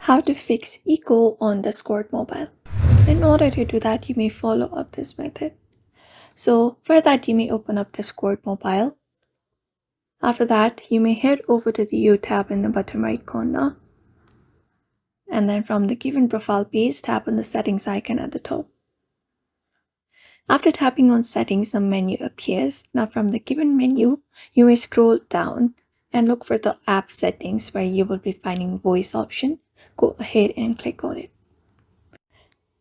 How to fix echo on Discord mobile. In order to do that, you may follow up this method. So for that, you may open up Discord mobile. After that, you may head over to the U tab in the bottom right corner. And then from the given profile page, tap on the settings icon at the top. After tapping on settings, a menu appears. Now from the given menu, you may scroll down and look for the app settings where you will be finding voice option. Go ahead and click on it.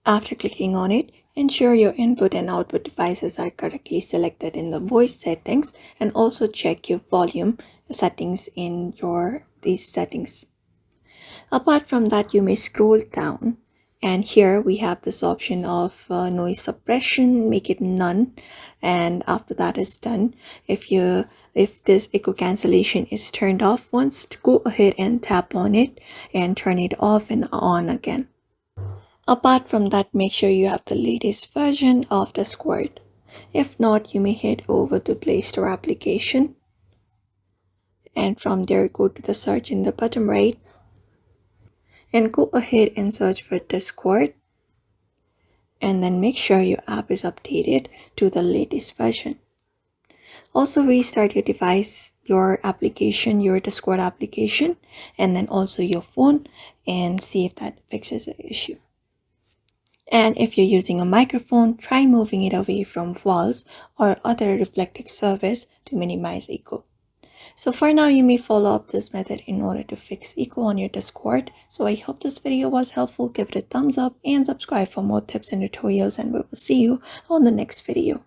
After clicking on it, ensure your input and output devices are correctly selected in the voice settings, and also check your volume settings in these settings. Apart from that, you may scroll down, and here we have this option of noise suppression. Make it none, and after that is done, if this echo cancellation is turned off once, go ahead and tap on it and turn it off and on again. Apart from that, make sure you have the latest version of Discord. If not, you may head over to Play Store application, and from there go to the search in the bottom right and go ahead and search for Discord, and then make sure your app is updated to the latest version. Also restart your device, your application, your Discord application, and then also your phone, and see if that fixes the issue. And if you're using a microphone, try moving it away from walls or other reflective surface to minimize echo. So for now, you may follow up this method in order to fix echo on your Discord. So I hope this video was helpful. Give it a thumbs up and subscribe for more tips and tutorials, and we will see you on the next video.